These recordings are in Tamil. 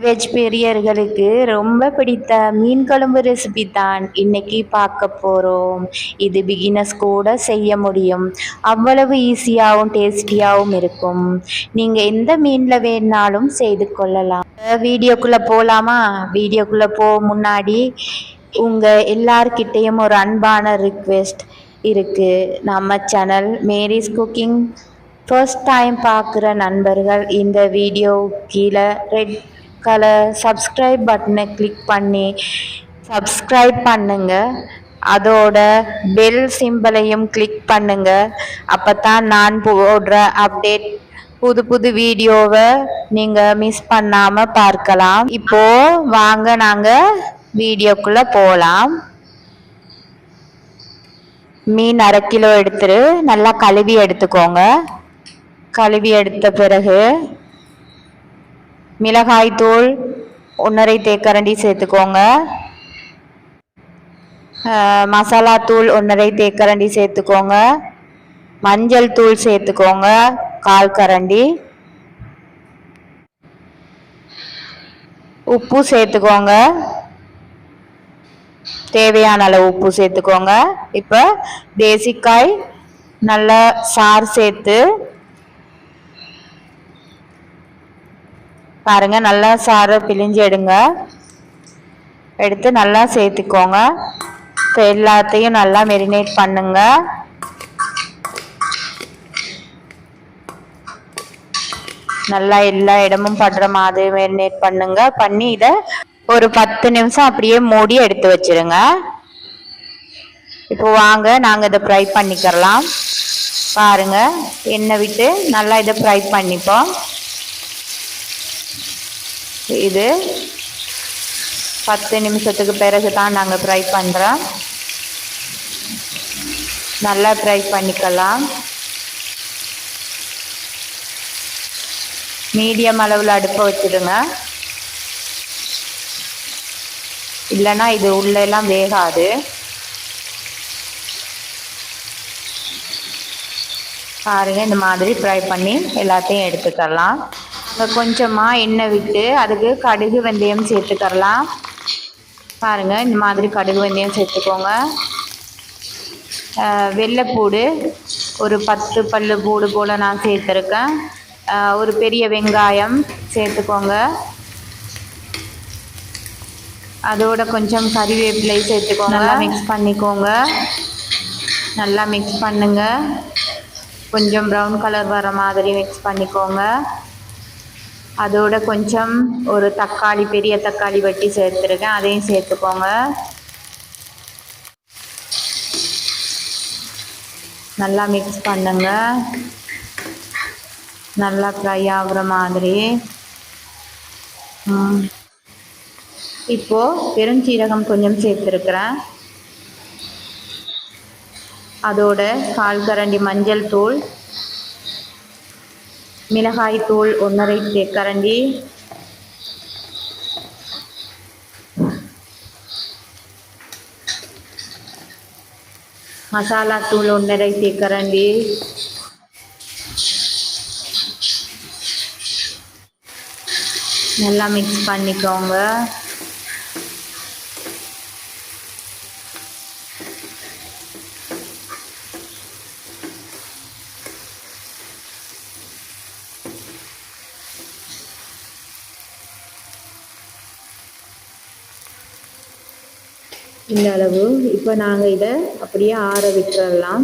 வெஜ் பிரியர்களுக்கு ரொம்ப பிடித்த மீன் குழம்பு ரெசிபி தான் இன்னைக்கு பார்க்க போகிறோம். இது பிகினர்ஸ் கூட செய்ய முடியும். அவ்வளவு ஈஸியாகவும் டேஸ்டியாகவும் இருக்கும். நீங்கள் எந்த மீனில் வேணாலும் செய்து கொள்ளலாம். வீடியோக்குள்ளே போகலாமா? வீடியோக்குள்ளே முன்னாடி உங்கள் எல்லார்கிட்டேயும் ஒரு அன்பான ரிக்வெஸ்ட் இருக்குது. நம்ம channel Mary's cooking first time பார்க்குற நண்பர்கள் இந்த வீடியோ கீழே ரெட் கலர் சப்ஸ்கிரைப் பட்டனை கிளிக் பண்ணி சப்ஸ்கிரைப் பண்ணுங்க. அதோட பெல் சிம்பலையும் கிளிக் பண்ணுங்க. அப்போ தான் நான் போடுற அப்டேட் புது வீடியோவை நீங்கள் மிஸ் பண்ணாமல் பார்க்கலாம். இப்போ வாங்க நாங்கள் வீடியோக்குள்ளே போகலாம். மீன் 1/2 கிலோ எடுத்துட்டு நல்லா கழுவி எடுத்துக்கோங்க. கழுவி எடுத்த பிறகு மிளகாய் தூள் 1½ தேக்கரண்டி சேர்த்துக்கோங்க. மசாலா தூள் 1½ தேக்கரண்டி சேர்த்துக்கோங்க. மஞ்சள் தூள் சேர்த்துக்கோங்க 1/4 கரண்டி. உப்பு சேர்த்துக்கோங்க, தேவையான அளவு உப்பு சேர்த்துக்கோங்க. இப்போ தேசிக்காய் நல்லா சாறு சேர்த்து பாருங்க, நல்லா சாறை பிழிஞ்சு எடுத்து நல்லா சேர்த்துக்கோங்க. இப்போ எல்லாத்தையும் நல்லா மெரினேட் பண்ணுங்க. நல்லா எல்லா இடமும் படுற மாதிரி மெரினேட் பண்ணுங்க. பண்ணி இதை ஒரு 10 நிமிஷம் அப்படியே மூடி எடுத்து வச்சிருங்க. இப்போ வாங்க நாங்கள் இதை ஃப்ரை பண்ணிக்கிறலாம். பாருங்க, எண்ணெய் விட்டு நல்லா இதை ஃப்ரை பண்ணிப்போம். இது 10 நிமிஷத்துக்கு பிறகு தான் நாங்கள் ஃப்ரை பண்ணுறோம். நல்லா ஃப்ரை பண்ணிக்கலாம். மீடியம் அளவில் அடுப்பை வச்சுடுங்க, இல்லைன்னா இது உள்ளெல்லாம் வேகாது. பாருங்க, இந்த மாதிரி ஃப்ரை பண்ணி எல்லாத்தையும் எடுத்துக்கலாம். கொஞ்சமாக எண்ணெய் விட்டு அதுக்கு கடுகு வெந்தயம் சேர்த்துக்கலாம். பாருங்க, இந்த மாதிரி கடுகு வெந்தயம் சேர்த்துக்கோங்க. வெள்ளைப்பூடு ஒரு 10 பல்லு பூடு போல் நான் சேர்த்துருக்கேன். ஒரு பெரிய வெங்காயம் சேர்த்துக்கோங்க. அதோட கொஞ்சம் கறிவேப்பிலை சேர்த்துக்கோங்க. நல்லா மிக்ஸ் பண்ணிக்கோங்க. நல்லா மிக்ஸ் பண்ணுங்க. கொஞ்சம் ப்ரௌன் கலர் வர மாதிரி மிக்ஸ் பண்ணிக்கோங்க. அதோட கொஞ்சம் ஒரு தக்காளி, பெரிய தக்காளி வெட்டி சேர்த்துருக்கேன், அதையும் சேர்த்துக்கோங்க. நல்லா மிக்ஸ் பண்ணுங்க. நல்லா ஃப்ரை ஆகுற மாதிரி. இப்போது பெருஞ்சீரகம் கொஞ்சம் சேர்த்துருக்குறேன். அதோட 1/4 கரண்டி மஞ்சள் தூள், மிளகாய் தூள் 1½ தேக்கரண்டி, மசாலா தூள் 1½ தேக்கரண்டி, நல்லா மிக்ஸ் பண்ணிக்கோங்க. இந்த அளவு. இப்போ நாங்கள் இதை அப்படியே ஆற விட்டுறலாம்.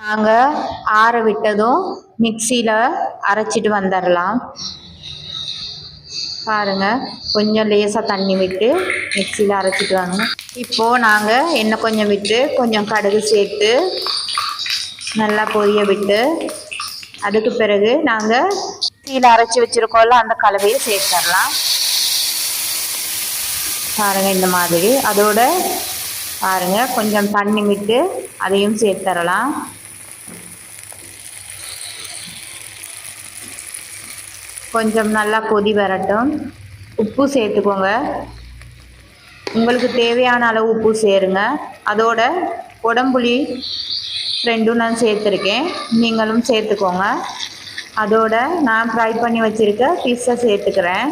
நாங்கள் ஆற விட்டதும் மிக்சியில் அரைச்சிட்டு வந்துடலாம். பாருங்கள், கொஞ்சம் லேசாக தண்ணி விட்டு மிக்சியில் அரைச்சிட்டு வாங்க. இப்போது நாங்கள் எண்ணெய் கொஞ்சம் விட்டு கொஞ்சம் கடுகு சேர்த்து நல்லா பொரிய விட்டு அதுக்கு பிறகு நாங்கள் மிக்சியில் அரைச்சி வச்சுருக்கோம்ல அந்த கலவையை சேர்த்துடலாம். பாருங்கள், இந்த மாதிரி. அதோட பாருங்கள், கொஞ்சம் தண்ணி விட்டு அதையும் சேர்த்துடலாம். கொஞ்சம் நல்லா கொதி வரட்டும். உப்பு சேர்த்துக்கோங்க. உங்களுக்கு தேவையான அளவு உப்பு சேருங்க. அதோட உடம்புளி 2 நான் சேர்த்துருக்கேன், நீங்களும் சேர்த்துக்கோங்க. அதோட நான் ஃப்ரை பண்ணி வச்சுருக்க ஃபிஷ்ஷை சேர்த்துக்கிறேன்.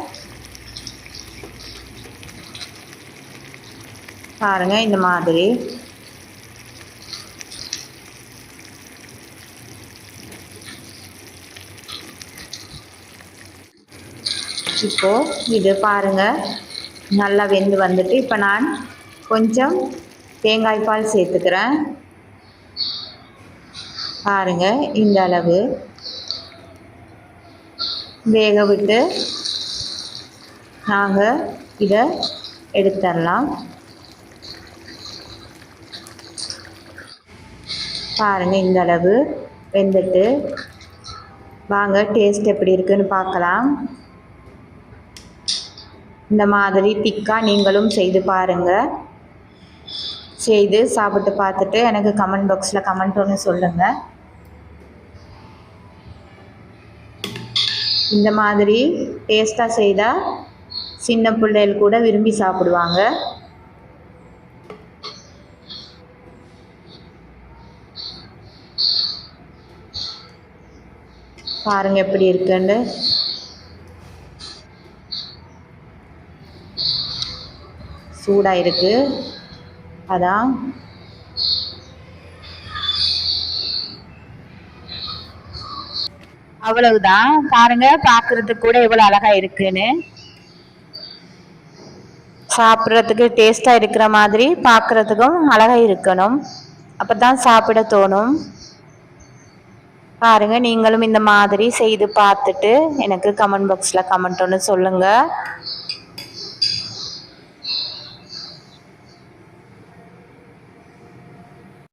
பாருங்கள் இந்த மாதிரி. இப்போது இது பாருங்கள் நல்லா வெந்து வந்துட்டு இப்போ நான் கொஞ்சம் தேங்காய் பால் சேர்த்துக்கிறேன். பாருங்கள் இந்த அளவு வேக விட்டு நாங்கள் இதை எடுத்துடலாம். பாருங்கள் இந்த அளவு வெந்துட்டு வாங்க டேஸ்ட் எப்படி இருக்குன்னு பார்க்கலாம். இந்த மாதிரி திக்காக நீங்களும் செய்து பாருங்கள். செய்து சாப்பிட்டு பார்த்துட்டு எனக்கு கமெண்ட் பாக்ஸில் கமெண்ட் ஒன்று சொல்லுங்கள். இந்த மாதிரி டேஸ்ட்டாக செய்தால் சின்ன பிள்ளைகள் கூட விரும்பி சாப்பிடுவாங்க. பாருங்கள் எப்படி இருக்குன்னு. சூடாக இருக்குது அதான். அவ்வளவுதான். பாருங்க பார்க்கறதுக்கு கூட எவ்வளோ அழகா இருக்குன்னு. சாப்பிட்றதுக்கு டேஸ்ட்டாக இருக்கிற மாதிரி பார்க்குறதுக்கும் அழகாக இருக்கணும். அப்போ தான் சாப்பிட தோணும். பாருங்கள் நீங்களும் இந்த மாதிரி செய்து பார்த்துட்டு எனக்கு கமெண்ட் பாக்ஸில் கமெண்ட் ஒன்று சொல்லுங்கள்.